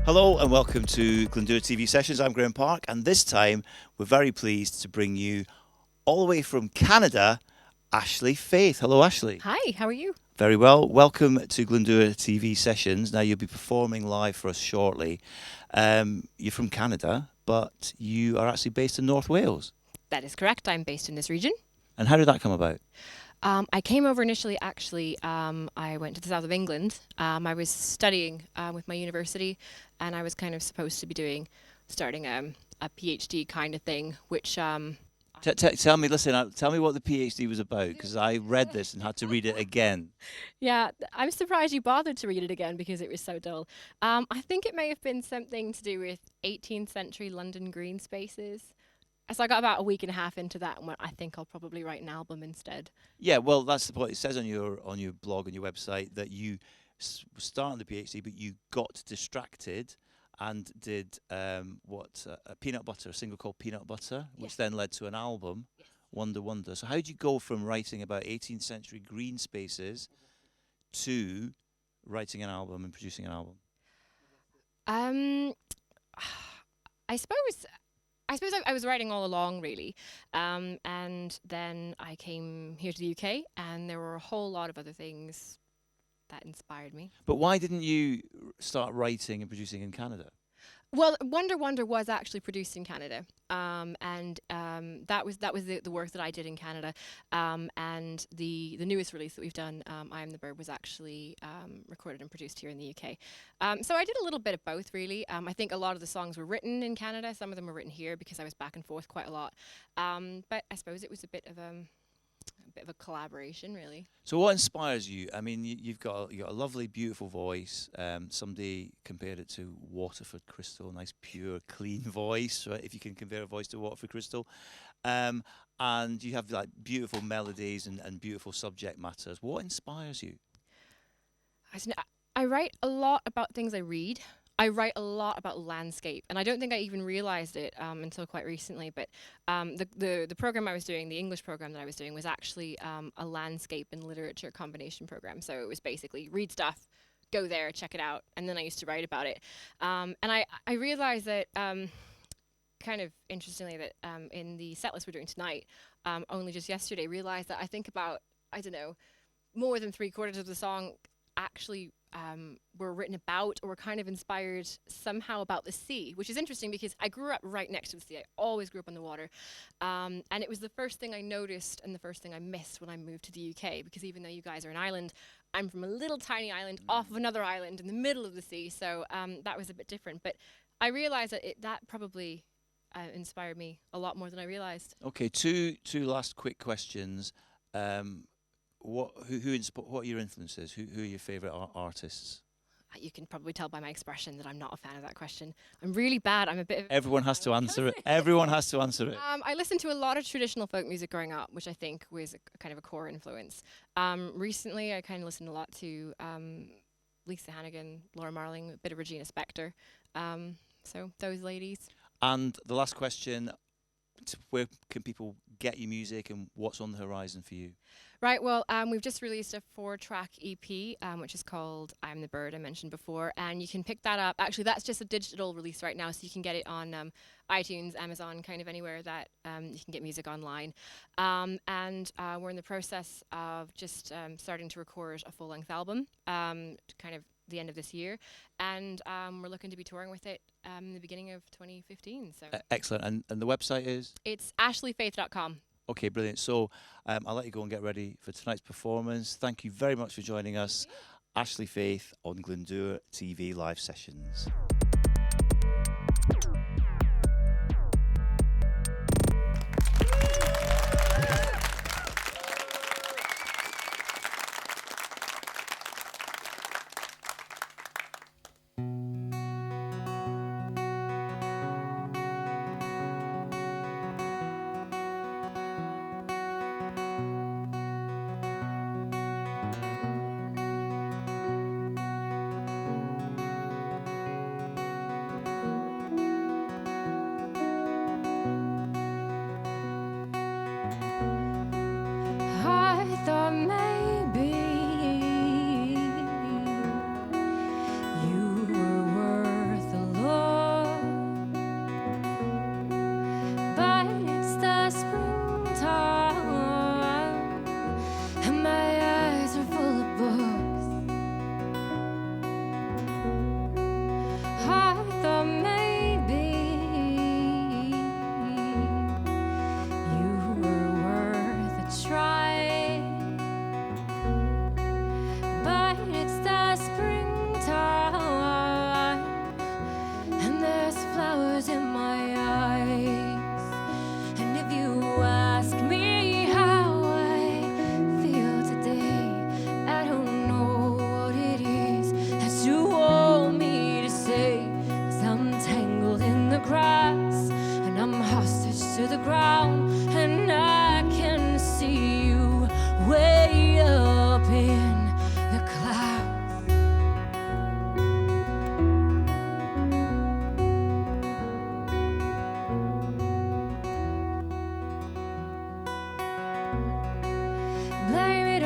Hello and welcome to Glendura TV Sessions. I'm Graham Park, and this time we're very pleased to bring you all the way from Canada, Ashley Fayth. Hello, Ashley. Hi, how are you? Very well. Welcome to Glendura TV Sessions. Now, you'll be performing live for us shortly. You're from Canada, but you are actually based in North Wales. That is correct. I'm based in this region. And how did that come about? I came over initially, I went to the south of England. I was studying with my university, and I was kind of supposed to be starting a PhD kind of thing, which... Tell me what the PhD was about, because I read this and had to read it again. Yeah, I'm surprised you bothered to read it again because it was so dull. I think it may have been something to do with 18th century London green spaces. So I got about a week and a half into that, and I think I'll probably write an album instead. Yeah, well, that's the point. It says on your blog, on your website, that you started the PhD, but you got distracted and did a peanut butter, a single called Peanut Butter, which then led to an album, Wonder Wonder. So how did you go from writing about 18th century green spaces to writing an album and producing an album? I suppose I was writing all along, really. And then I came here to the UK, and there were a whole lot of other things that inspired me. But why didn't you start writing and producing in Canada? Well, Wonder Wonder was actually produced in Canada, and that was the work that I did in Canada, and the newest release that we've done, I Am the Bird, was actually recorded and produced here in the UK. So I did a little bit of both, really. I think a lot of the songs were written in Canada, some of them were written here because I was back and forth quite a lot. But I suppose it was a bit of a collaboration, really. So what inspires you? I mean, you've got a lovely, beautiful voice. Somebody compared it to Waterford crystal, nice, pure, clean voice, right? If you can compare a voice to Waterford crystal. And you have like beautiful melodies and beautiful subject matters. What inspires you? I write a lot about things I read. I write a lot about landscape, and I don't think I even realized it until quite recently, but the program I was doing, the English program that I was doing, was actually a landscape and literature combination program. So it was basically read stuff, go there, check it out, and then I used to write about it. And I realized that, kind of interestingly, that in the set list we're doing tonight, only just yesterday, realized that I think about, I don't know, more than 3/4 of the song actually were written about or were kind of inspired somehow about the sea, which is interesting because I grew up right next to the sea. I always grew up on the water. And it was the first thing I noticed and the first thing I missed when I moved to the UK, because even though you guys are an island, I'm from a little tiny island off of another island in the middle of the sea. So that was a bit different. But I realized that that probably inspired me a lot more than I realized. Okay, two last quick questions. What are your influences? Who are your favourite artists? You can probably tell by my expression that I'm not a fan of that question. I'm really bad. I'm a bit of... Everyone has to answer it. Everyone has to answer it. I listened to a lot of traditional folk music growing up, which I think was kind of a core influence. Recently, I kind of listened a lot to Lisa Hannigan, Laura Marling, a bit of Regina Spektor. So those ladies. And the last question, where can people get your music and what's on the horizon for you? Right, well, we've just released a 4-track EP, which is called I Am the Bird, I mentioned before, and you can pick that up. Actually, that's just a digital release right now, so you can get it on iTunes, Amazon, kind of anywhere that you can get music online. And we're in the process of just starting to record a full-length album, kind of the end of this year, and we're looking to be touring with it in the beginning of 2015. So excellent. And the website is? It's ashleyfayth.com. Okay, brilliant. So I'll let you go and get ready for tonight's performance. Thank you very much for joining us. Ashley Fayth on Glendura TV Live Sessions.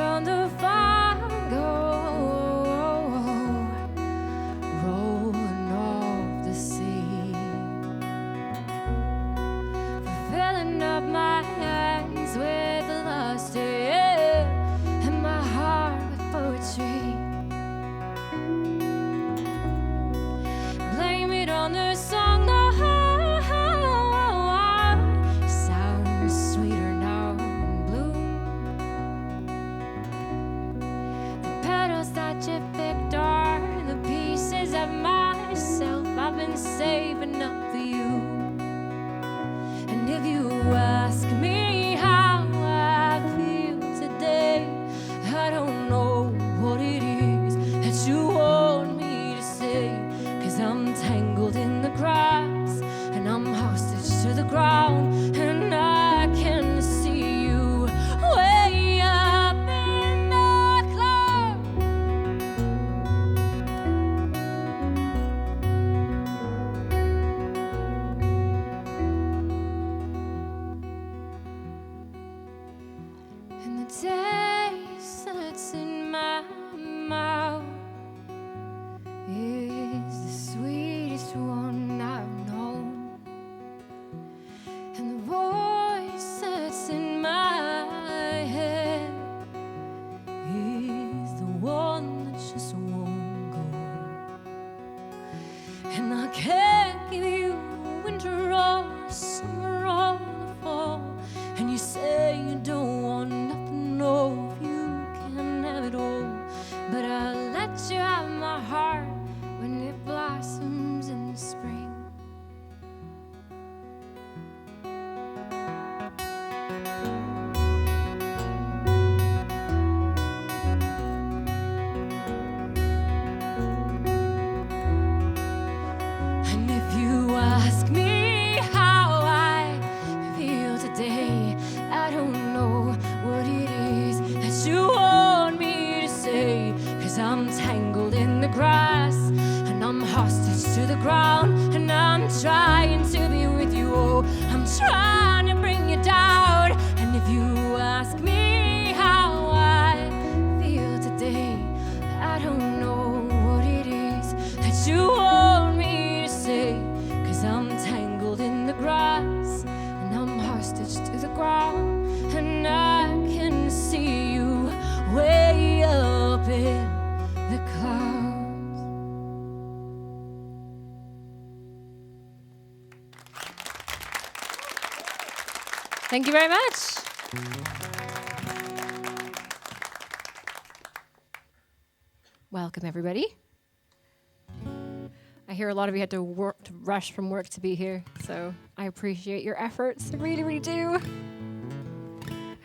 on the Fargo, rolling off the sea, filling up my hands with luster, and my heart with poetry. Blame it on the song, sounds sweeter now in bloom. The petals that you picked are the pieces of myself I've been saving up for you. And if you ask me how I feel today, I don't know what it is that you want me to say, 'cause I'm tangled in the grass and I'm hostage to the ground, and I can see you way up in the clouds. And the taste that's in my mouth is the sweetest one I've known, and the voice that's in my head is the one that just won't go. And I can't give you winter or summer or the fall, and you say you don't want nothing, no, you can have it all, but I'll let you have my heart when it blossoms in the spring. And if you ask me how I feel today, I don't know what it is that you want me to say, 'cause I'm tangled in the grass and I'm hostage to the ground, and I'm trying to be with you, oh, I'm trying to bring you down. And if you ask me how I feel today, I don't know what it is that you want me to say, 'cause I'm tangled in the grass and I'm hostage to the ground, and I can see you way up in the clouds. Thank you very much. Welcome, everybody. I hear a lot of you had to rush from work to be here, so I appreciate your efforts. I really, really do.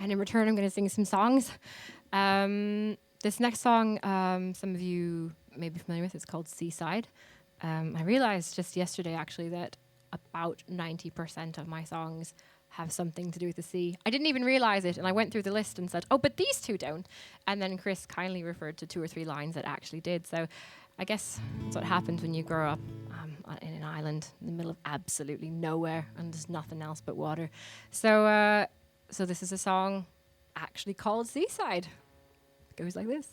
And in return, I'm going to sing some songs. This next song, some of you may be familiar with, it's called Seaside. I realized just yesterday, actually, that about 90% of my songs have something to do with the sea. I didn't even realize it, and I went through the list and said, oh, but these two don't. And then Chris kindly referred to 2 or 3 lines that actually did. So I guess that's what happens when you grow up in an island in the middle of absolutely nowhere, and there's nothing else but water. So this is a song actually called Seaside. It goes like this.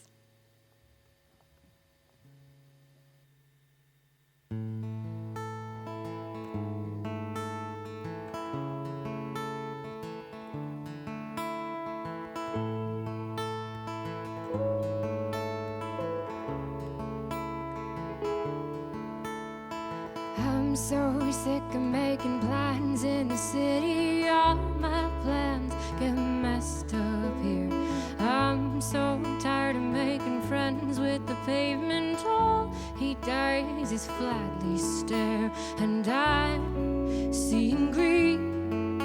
I'm so sick of making plans in the city. All my plans get messed up here. I'm so tired of making friends with the pavement. All he does is flatly stare, and I'm seeing green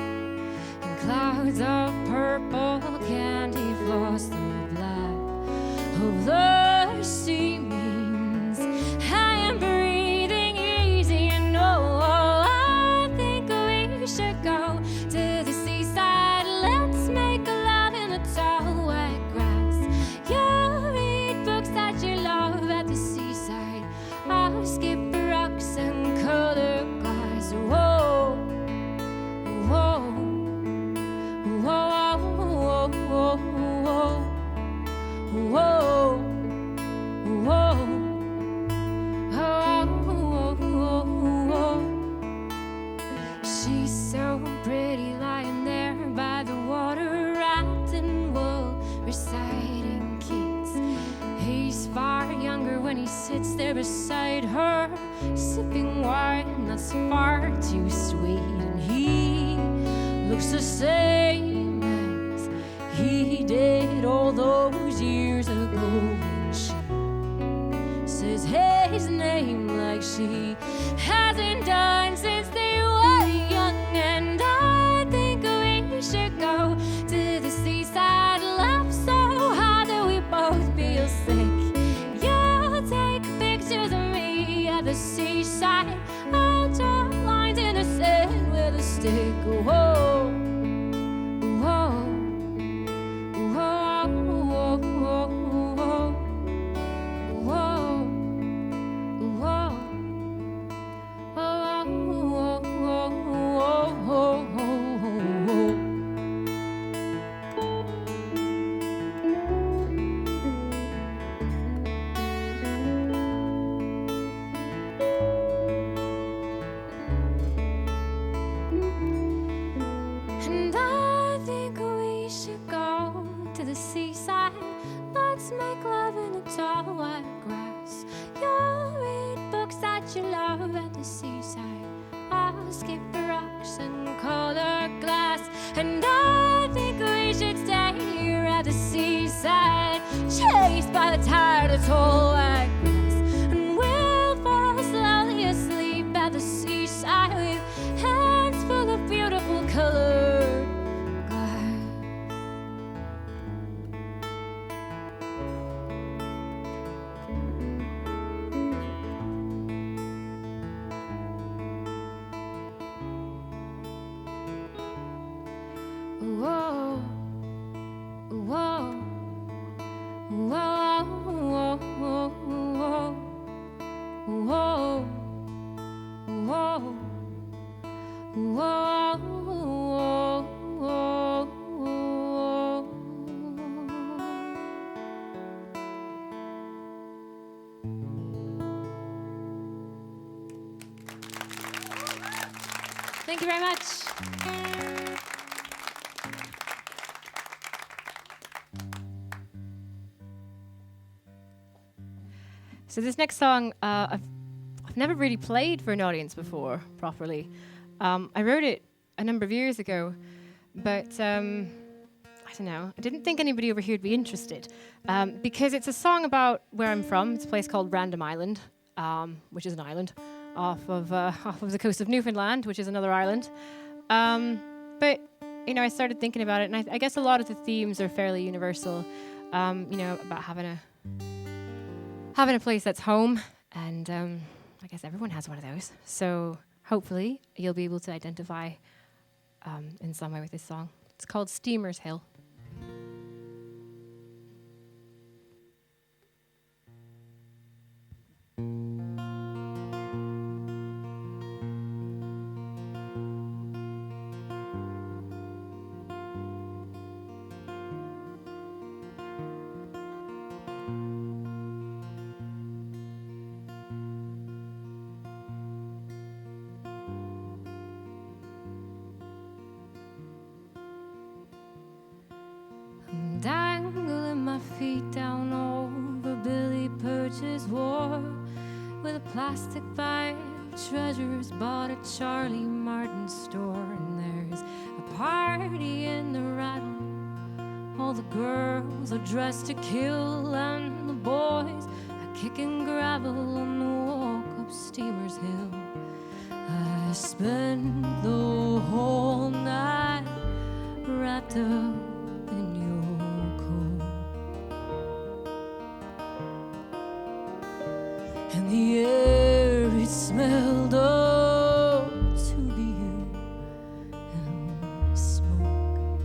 and clouds of purple candy floss. The black of the sea means I am breathing easy, and oh, I think we should go to the seaside. Let's make love in the tall white grass. You'll read books that you love at the seaside. I'll skip the rocks and color glass. Whoa, whoa, whoa, whoa. sits there beside her, sipping wine that's far too sweet. And he looks the same as he did all those years ago. And she says his name like she hasn't done since they were young. And I think we should go to the seaside, laugh so hard that we both feel sick. You'll take pictures of me at the seaside, I'll draw lines in the sand with a stick. Whoa, whoa, whoa, whoa, whoa, whoa, whoa, and I think we should go to the seaside. Let's make love in the tall white grass. You'll read books that you love at the seaside. I'll skip the rocks and color glass. And I think we should stay here at the seaside, chased by the tide of tall white grass. And we'll fall slowly asleep at the seaside with hands full of beautiful colored glass. Whoa, whoa, whoa, whoa, whoa, whoa, whoa, whoa, whoa. Thank you very much. So this next song, I've never really played for an audience before properly. I wrote it a number of years ago, but I don't know. I didn't think anybody over here would be interested because it's a song about where I'm from. It's a place called Random Island, which is an island off of the coast of Newfoundland, which is another island. But you know, I started thinking about it, and I guess a lot of the themes are fairly universal. You know, about having a place that's home, and I guess everyone has one of those. So hopefully you'll be able to identify in some way with this song. It's called Steamer's Hill. Dangling my feet down over Billy Purchase Wharf with a plastic bag of treasures bought at Charlie Martin's store. And there's a party in the rattle. All the girls are dressed to kill, and the boys are kicking gravel on the walk up Steamer's Hill. I spent the whole night wrapped up in your coat, and the air it smelled of to be you and smoke.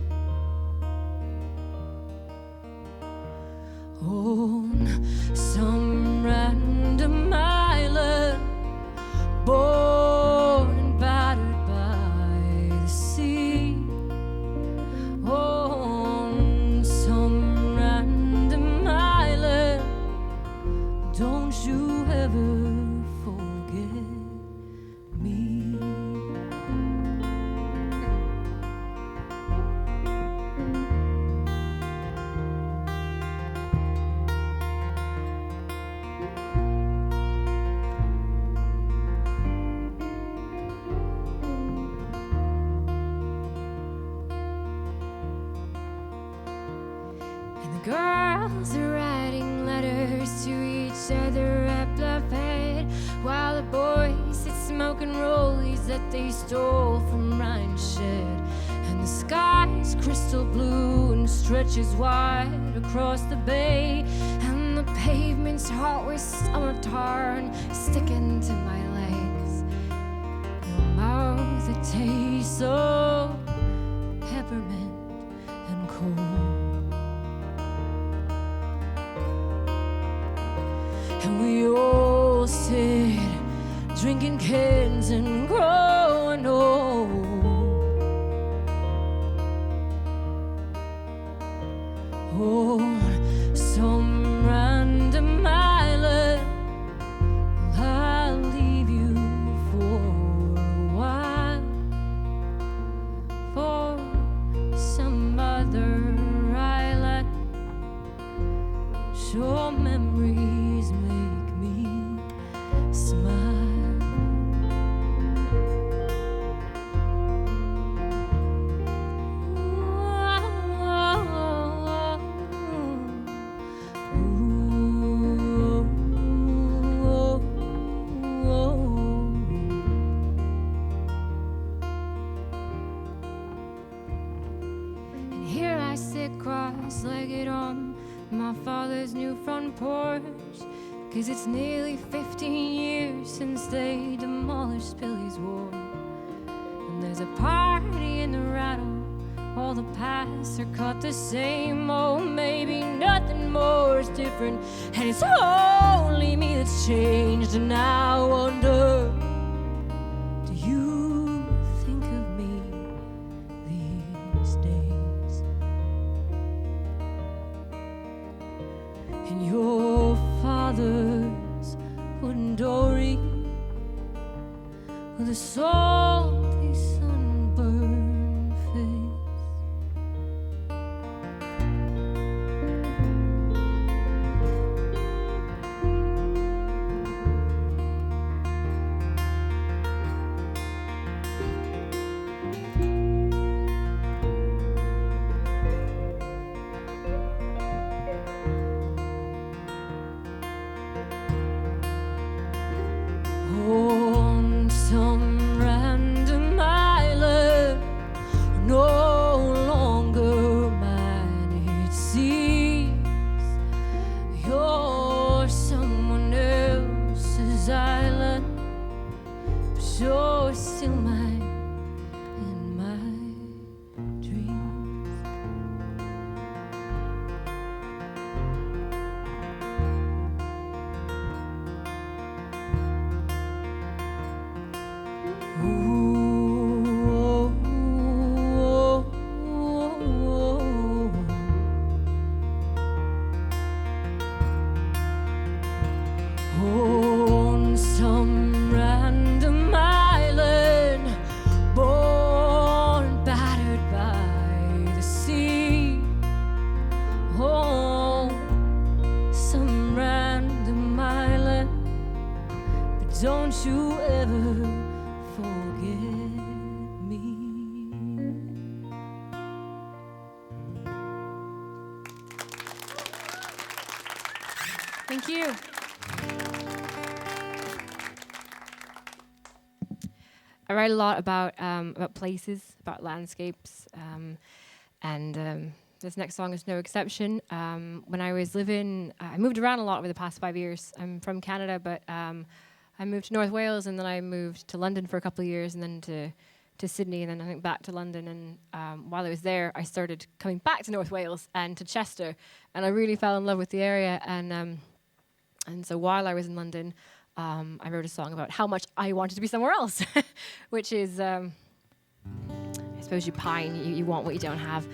On some random island, born and battered by the sea. On some random island, don't you ever forget me. Girls are writing letters to each other at Bluffhead, while the boys sit smoking rollies that they stole from Ryan's shed. And the sky's crystal blue and stretches wide across the bay, and the pavement's hot with summer tar and sticking to my legs. Your mouth that tastes so peppermint and cold. And we all sit drinking cans and growing old. On some random island, I'll leave you for a while, for some other island. Sure, memories make me smile. And here I sit cross-legged on my father's new front porch, 'cause it's nearly 15 years since they demolished Billy's Wharf. And there's a party in the rattle, all the paths are cut the same. Oh, maybe nothing more is different, and it's only me that's changed. And I wonder, do you think of me these days? And your father's wooden dory with a salty sunburned face. On some random island, no longer mine it seems. You're someone else's island, but you're still mine in my dreams. On some random island, born battered by the sea. On some random island, but don't you ever forget me. Thank you. I write a lot about places, about landscapes, and this next song is no exception. When I was living, I moved around a lot over the past 5 years. I'm from Canada, but I moved to North Wales, and then I moved to London for a couple of years, and then to Sydney, and then I think back to London. And while I was there, I started coming back to North Wales and to Chester, and I really fell in love with the area. And so while I was in London, I wrote a song about how much I wanted to be somewhere else, which is, I suppose you pine, you want what you don't have.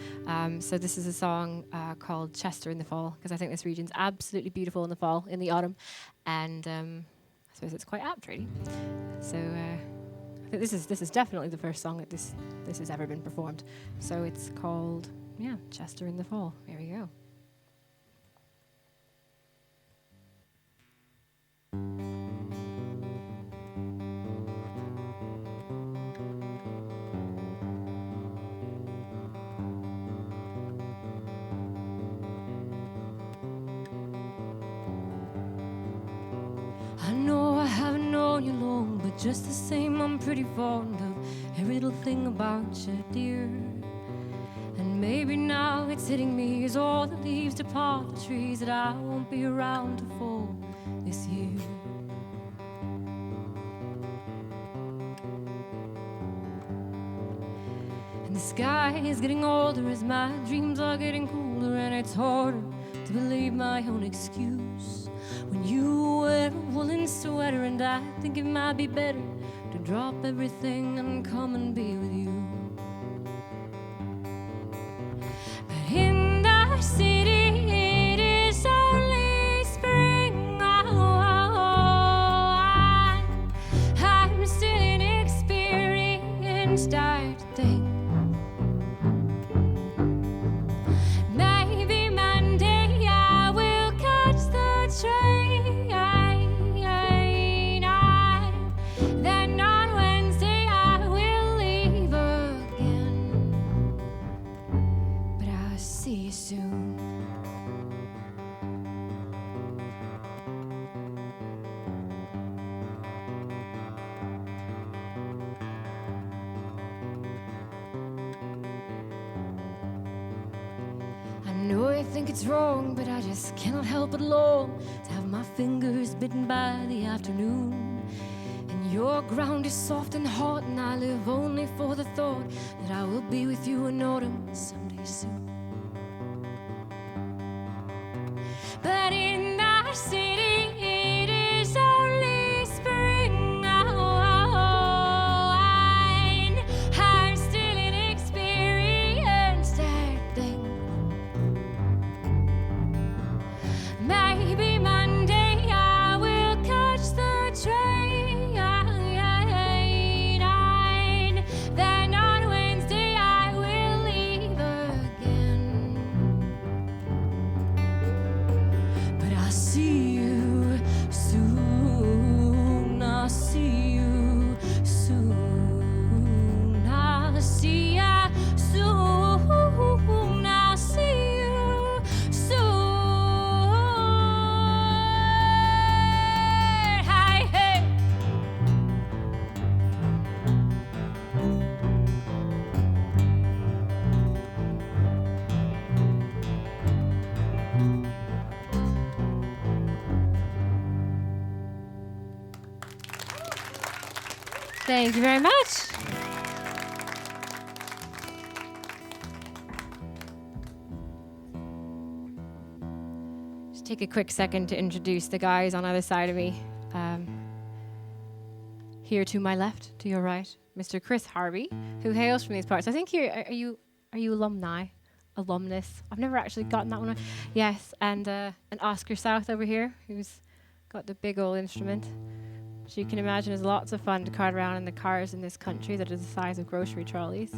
So this is a song called Chester in the Fall, because I think this region's absolutely beautiful in the fall, in the autumn, and I suppose it's quite apt, really. So I think this is definitely the first song that this has ever been performed. So it's called, Chester in the Fall. Here we go. I know I haven't known you long, but just the same I'm pretty fond of every little thing about you, dear. And maybe now it's hitting me as all the leaves depart the trees, that I won't be around to fall this year. And the sky is getting older as my dreams are getting cooler, and it's harder to believe my own excuse when you wear a woolen sweater, and I think it might be better to drop everything and come and be with you. But in the city it is only spring. I'm still inexperienced, I think. Maybe Monday I will catch the train. Then on Wednesday I will leave again. But I'll see you soon. I know I think it's wrong, but I just cannot help but long to have my fingers bitten by the afternoon. And your ground is soft and hot, and I live only for the thought that I will be with you in autumn someday soon. But in the city it is only spring. I'm still inexperienced, I think. Maybe Monday I will catch the train. Then on Wednesday I will leave again. But I'll see you soon. I'll see you soon. I'll see ya soon. I'll see you soon. Hey, hey. Thank you very much. Just take a quick second to introduce the guys on either side of me. Here to my left, to your right, Mr. Chris Harvey, who hails from these parts. I think are you alumnus? I've never actually gotten that one. Yes, and Oscar South over here, who's got the big old instrument. Which you can imagine is lots of fun to cart around in the cars in this country that are the size of grocery trolleys.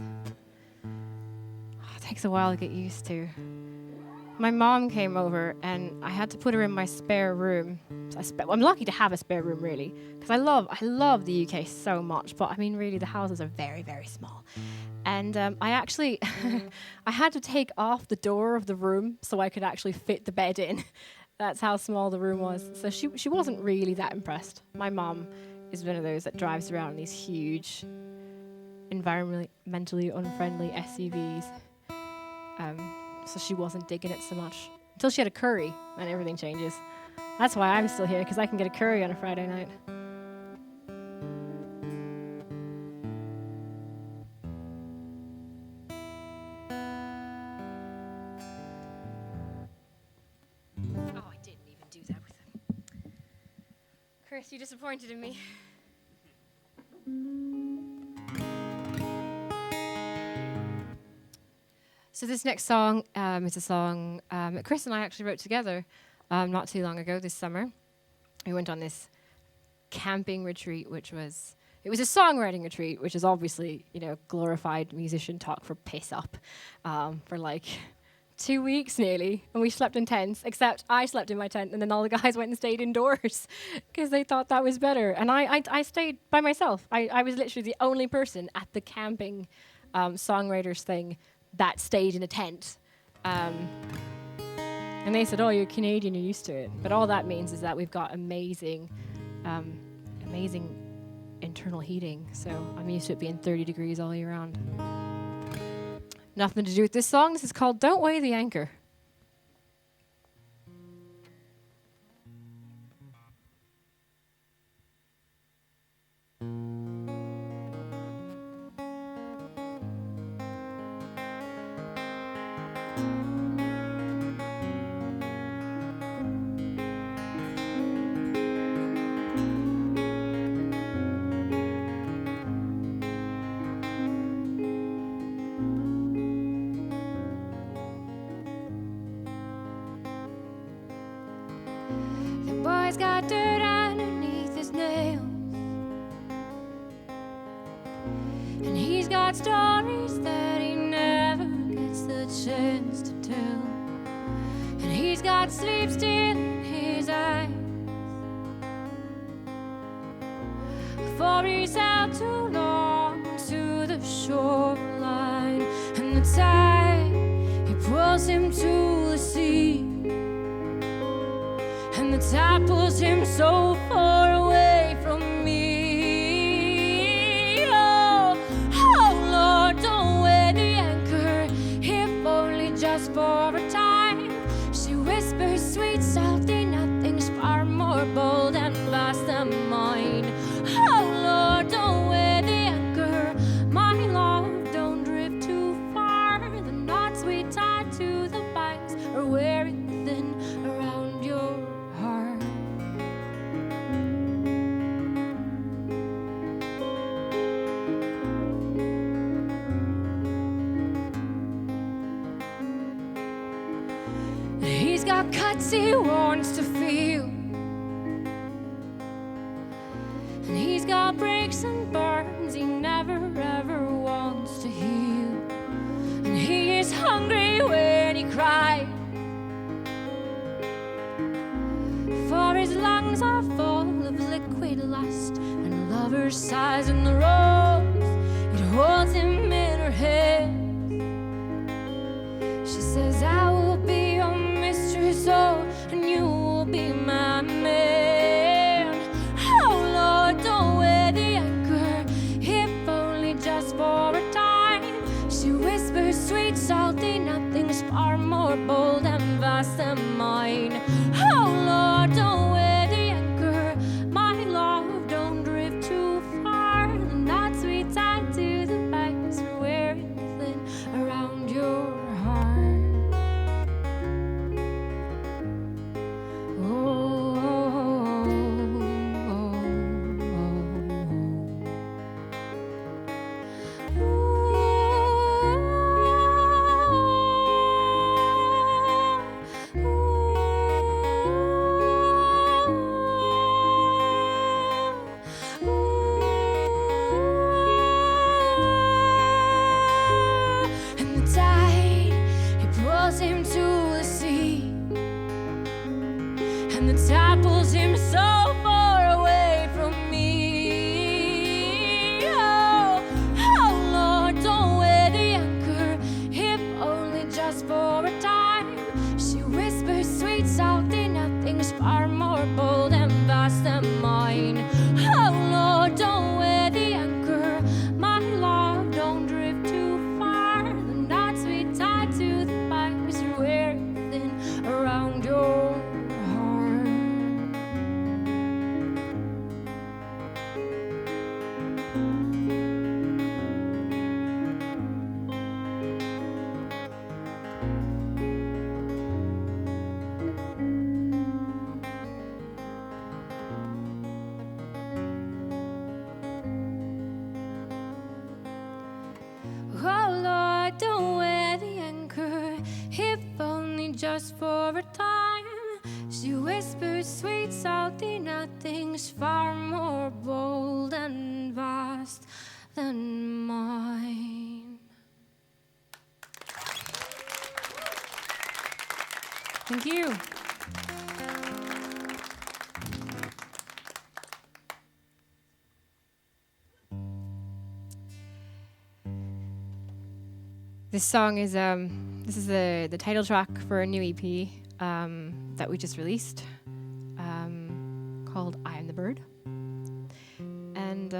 It takes a while to get used to. My mom came over and I had to put her in my spare room. I'm lucky to have a spare room, really, because I love the UK so much. But I mean, really, the houses are very, very small. And I actually, I had to take off the door of the room so I could actually fit the bed in. That's how small the room was. So she wasn't really that impressed. My is one of those that drives around in these huge, environmentally unfriendly SUVs. So she wasn't digging it so much. Until she had a curry, and everything changes. That's why I'm still here, because I can get a curry on a Friday night. Oh, I didn't even do that with him. Chris, you disappointed in me. So this next song is a song that Chris and I actually wrote together not too long ago this summer. We went on this camping retreat, it was a songwriting retreat, which is obviously, glorified musician talk for piss up for like 2 weeks nearly. And we slept in tents, except I slept in my tent and then all the guys went and stayed indoors because they thought that was better. And I stayed by myself. I was literally the only person at the camping songwriters thing that stayed in a tent. And they said, oh, you're Canadian, you're used to it. But all that means is that we've got amazing amazing internal heating. So I'm used to it being 30 degrees all year round. Nothing to do with this song. This is called Don't Weigh the Anchor. Boy's got dirt underneath his nails, and he's got stories that he never gets the chance to tell, and he's got sleep still in his eyes, for he's out too long to the shoreline, and the tide, he pulls him to the sea. And the tide pulls him so far away from me. Oh, oh Lord, don't weigh the anchor, if only just for a time. She whispers sweet, salty nothings, far more bold and vast than mine. Oh Lord, don't weigh the anchor, my love, don't drift too far. The knots we tie to the banks are wearing thin around your heart. He's got cuts he wants to feel, and he's got breaks and burns he never ever wants to heal, and he is hungry when he cries, for his lungs are full of liquid lust, and lover's sighs in the rose, it holds him in her head. She says, I will be your mistress, oh, and you will be my man. Oh Lord, don't weigh the anchor, if only just for a time. She whispers sweet, salty nothings, far more bold and vast than mine. Oh Lord, don't weigh the anchor, my love, don't drift too far. The knots we tied to the banks are wearing thin around your heart. Oh, and the tide, it pulls him to the sea, and the tide pulls him so far away from me. Oh, oh Lord, don't weigh the anchor, if only just for a time. She whispers sweet, salty nothings, far more bold and vast than mine. Oh Lord, don't weigh the anchor, my love, don't drift too far. The knots we tie to the banks are wearing thin around your heart. Oh Lord, don't weigh the anchor, if only just for a time. She whispers sweet, salty nothings, far more bold and vast than mine. Thank you. This song is this is the title track for a new EP that we just released called I Am the Bird. And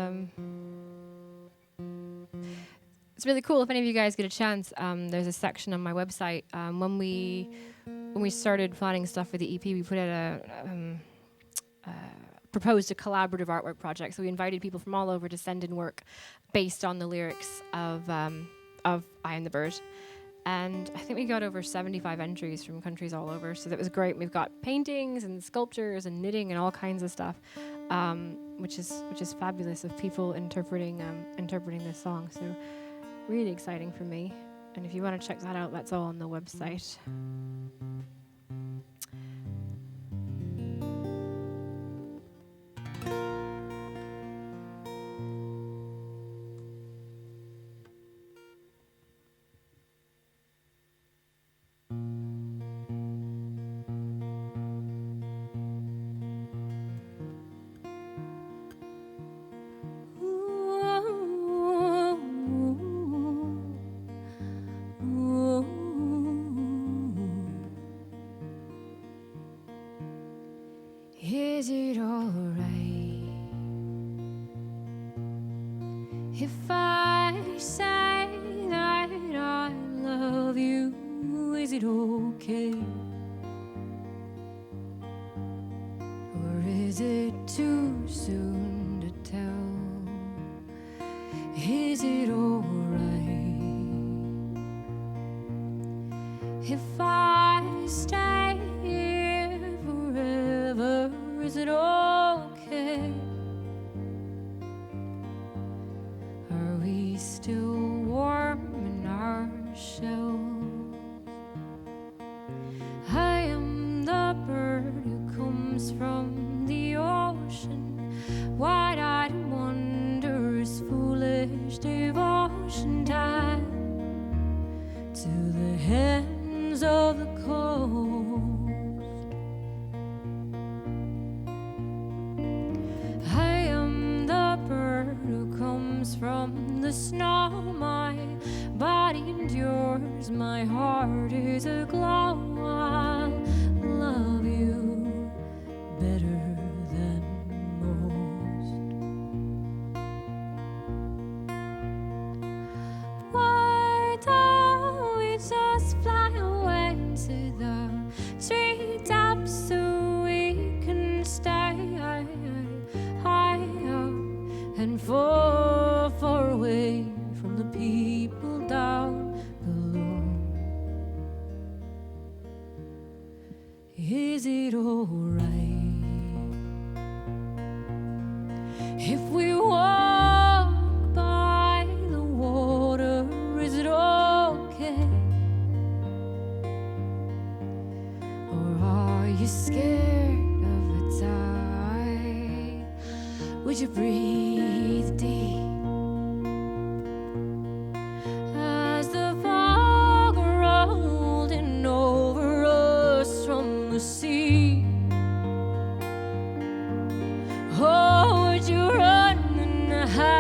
it's really cool. If any of you guys get a chance, there's a section on my website. When we started planning stuff for the EP, we put out proposed a collaborative artwork project. So we invited people from all over to send in work based on the lyrics of I Am the Bird. And I think we got over 75 entries from countries all over. So that was great. We've got paintings and sculptures and knitting and all kinds of stuff, which is fabulous, of people interpreting this song. So really exciting for me. And if you want to check that out, that's all on the website. Is it alright if I say that I love you? Is it okay? Or is it too soon to tell? Is it alright if I stay here forever? Is it okay? Are we still warm in our shells? I am the bird who comes from the ocean, wide-eyed and wondrous, foolish devotion, tied to the hands of the coast. From the snow, my body endures, my heart is aglow. I'll love you better than most. Why don't we just fly away into the treetops so we can stay high up and far away from the people down below? Is it alright if we walk by the water? Is it okay? Or are you scared of a tide? Would you breathe deep? Sea. Oh, would you run and hide?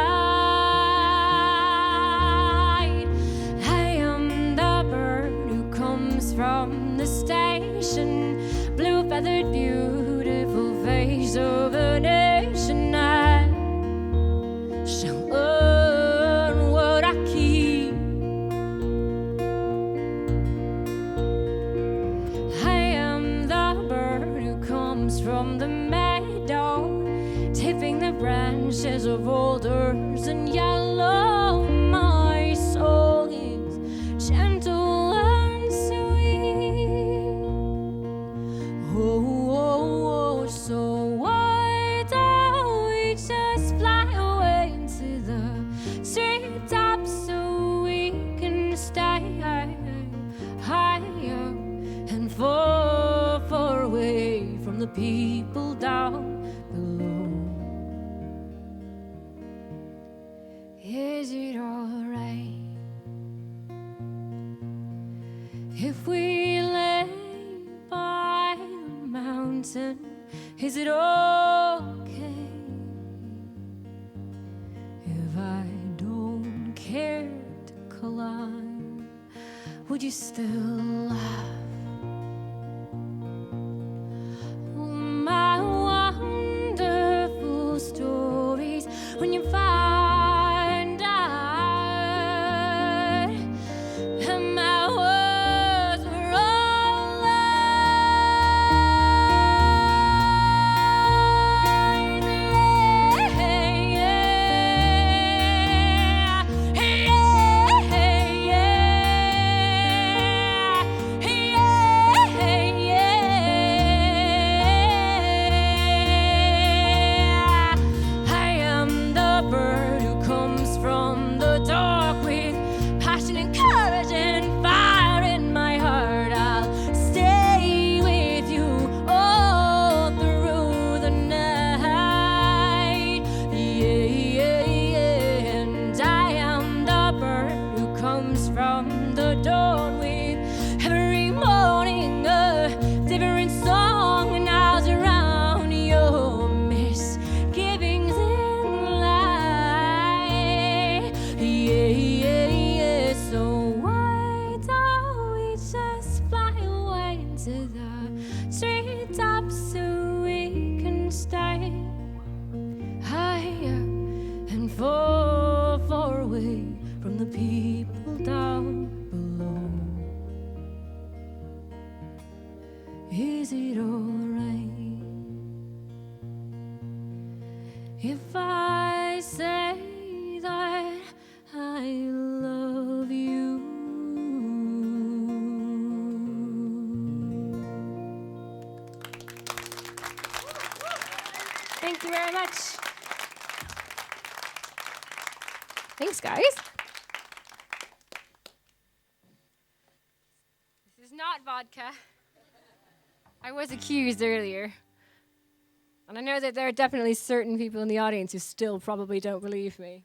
I am the bird who comes from the station, blue-feathered, beautiful face of a nation. I shall earn what I keep. From the meadow, tipping the branches of alders and yellow. My soul is gentle and sweet. Oh, oh, oh, so why don't we just fly away into the treetops so we can stay higher and far away from the people down below? Is it alright if we lay by the mountain? Is it okay if I don't care to climb? Would you still laugh? My Is it alright if I say that I love you? Thank you very much. Thanks, guys. This is not vodka. I was accused earlier. And I know that there are definitely certain people in the audience who still probably don't believe me.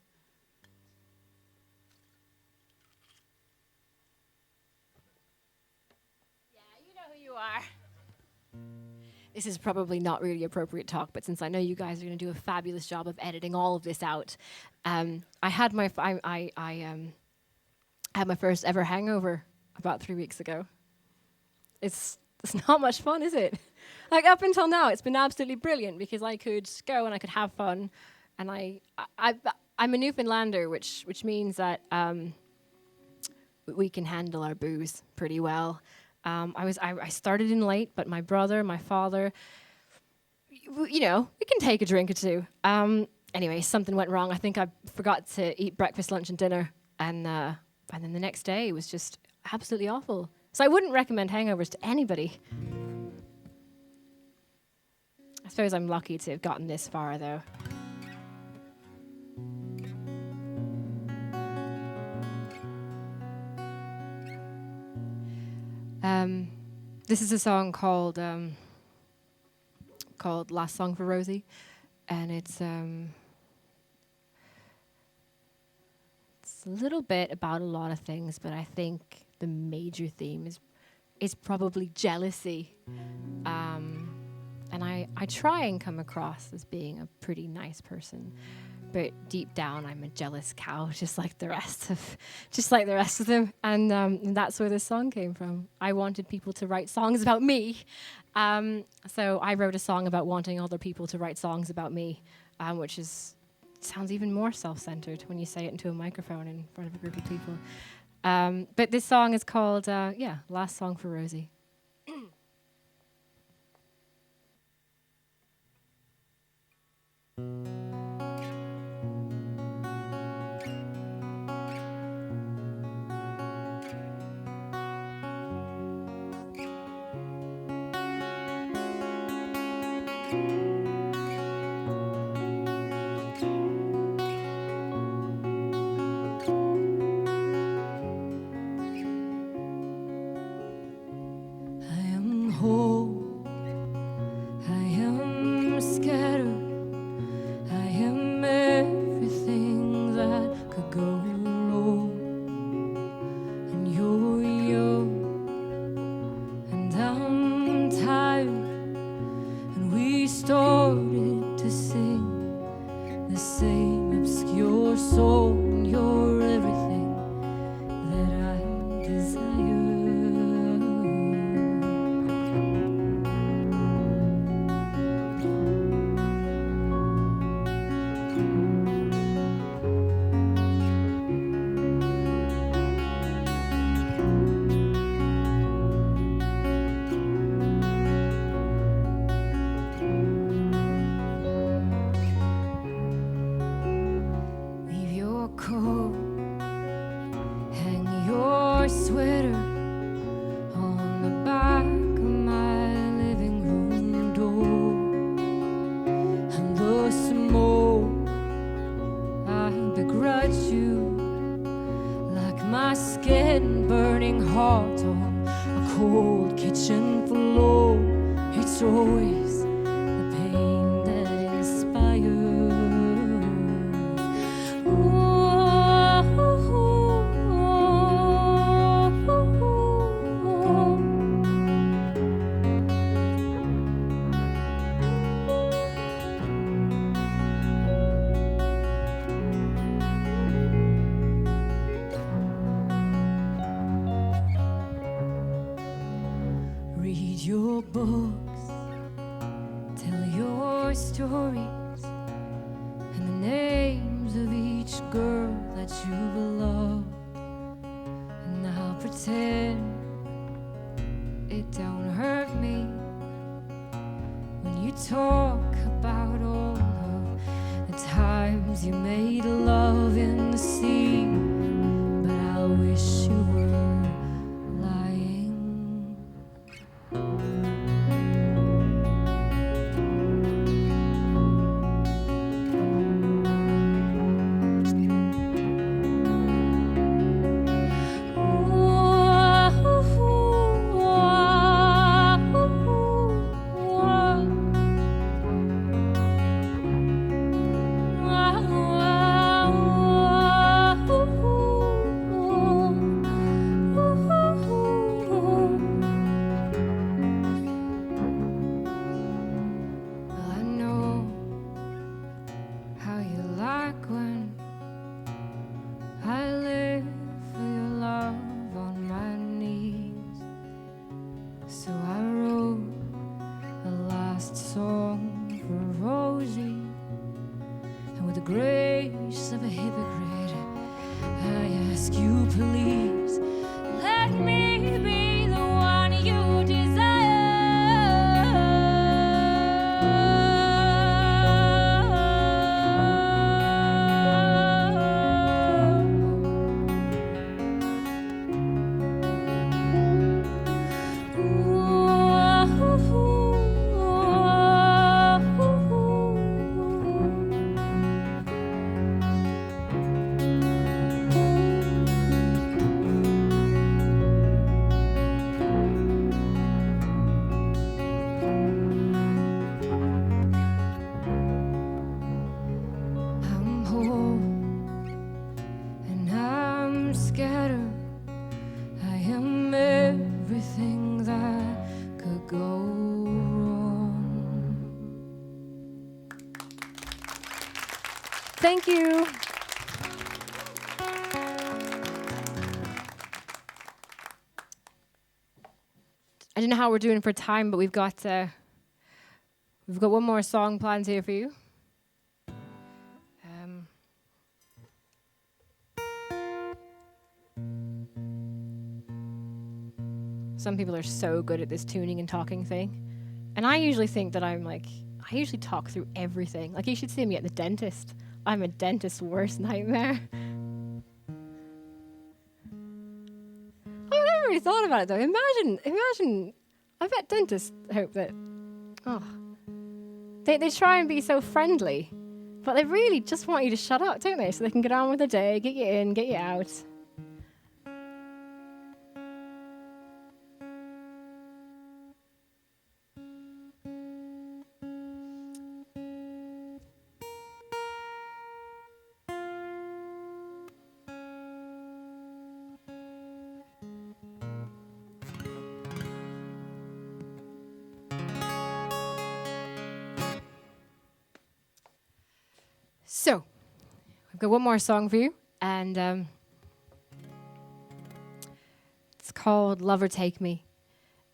Yeah, you know who you are. This is probably not really appropriate talk, but since I know you guys are going to do a fabulous job of editing all of this out, I had my had my first ever hangover about 3 weeks ago. It's not much fun, is it? Like, up until now, it's been absolutely brilliant because I could go and I could have fun, and I'm a Newfoundlander, which means that we can handle our booze pretty well. I started in late, but my brother, my father, you know, we can take a drink or two. Anyway, something went wrong. I think I forgot to eat breakfast, lunch, and dinner, and then the next day it was just absolutely awful. So I wouldn't recommend hangovers to anybody. I suppose I'm lucky to have gotten this far, though. This is a song called "Last Song for Rosie," and it's a little bit about a lot of things, but I think the major theme is probably jealousy. And I try and come across as being a pretty nice person, but deep down I'm a jealous cow, just like the rest of them. And that's where this song came from. I wanted people to write songs about me, so I wrote a song about wanting other people to write songs about me, which sounds even more self-centered when you say it into a microphone in front of a group of people. But this song is called "Last Song for Rosie." It don't hurt me. talk about all of the times you made love in the sea, but I wish you were lying. Thank you. I don't know how we're doing for time, but we've got one more song planned here for you. Some people are so good at this tuning and talking thing, and I usually think that I usually talk through everything. Like, you should see me at the dentist. I'm a dentist's worst nightmare. I've never really thought about it, though. Imagine, I bet dentists hope that, they try and be so friendly, but they really just want you to shut up, don't they? So they can get on with their day, get you in, get you out. So, I've got one more song for you, and it's called "Lover Take Me,"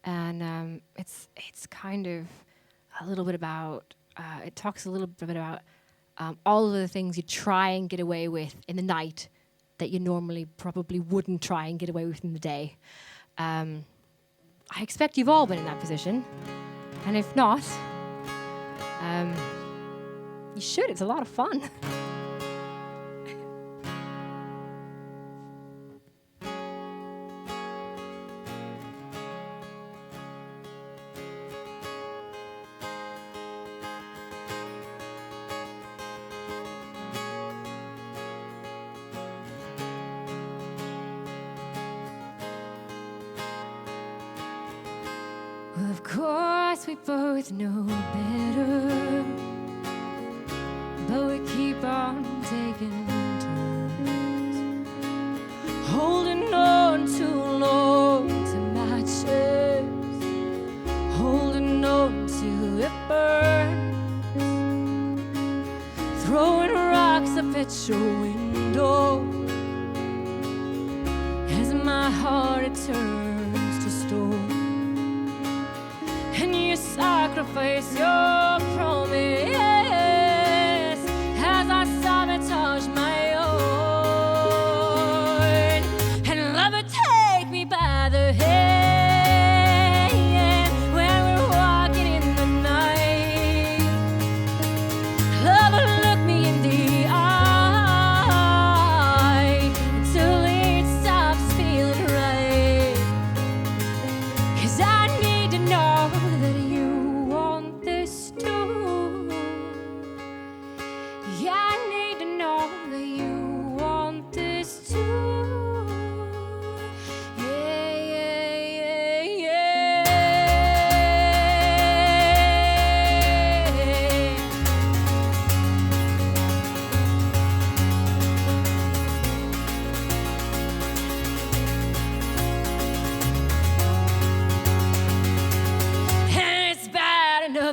and it's kind of a little bit about. It talks a little bit about all of the things you try and get away with in the night that you normally probably wouldn't try and get away with in the day. I expect you've all been in that position, and if not, you should. It's a lot of fun. Well, of course, we both know better, but we keep on taking turns, holding on too long to matches, holding on till it burns, throwing rocks up at your window as my heart it turns to stone, and you sacrifice your promise as I sabotage my own. And lover, take me by the hand when we're walking in the night.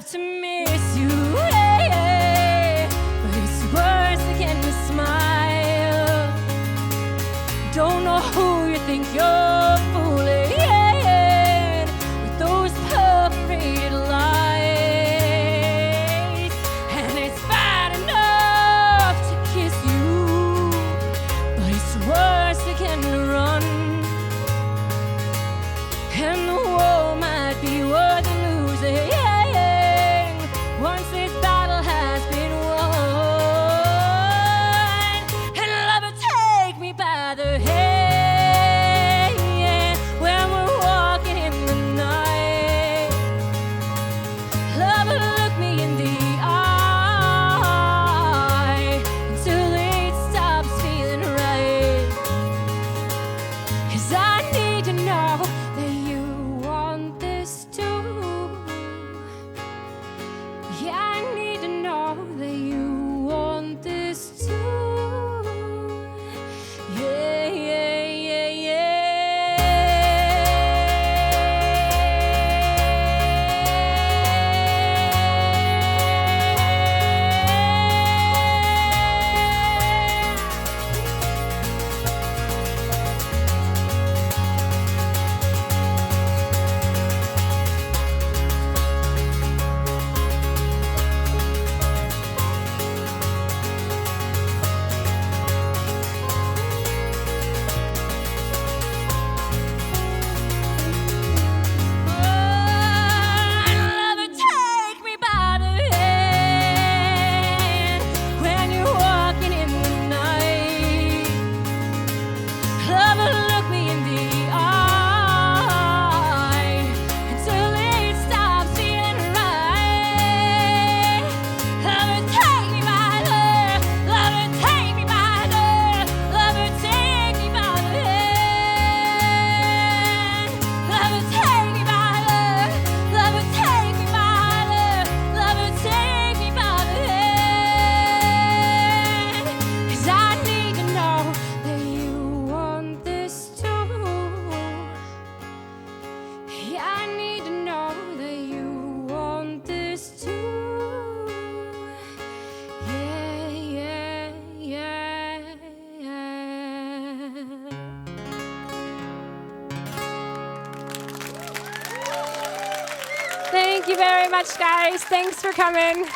love to miss you, yeah, but it's worse again to smile. Don't know who you think you're fooling, yeah, with those perforated lies. And it's bad enough to kiss you, but it's worse again to run. And the war might be worth losing once this battle has been won. And love will take me by the hand when we're walking in the night. Love will look me in the eye until it stops feeling right. 'Cause I need to know that you want this too. Yeah, I need to know that you want this too. Yeah, yeah, yeah, love will take me by the hand when you're walking in the night. Love will look me in the eye until it stops feeling right. Love will take me by the, love will take me by the, love will take me by the hand. Love will take me by the, love will take me by the, love will take me by the hand. 'Cause I need to know that you want this too. Yeah, I need to know that you want this too. Yeah, yeah, yeah, yeah. Thank you very much, guys. Thanks for coming.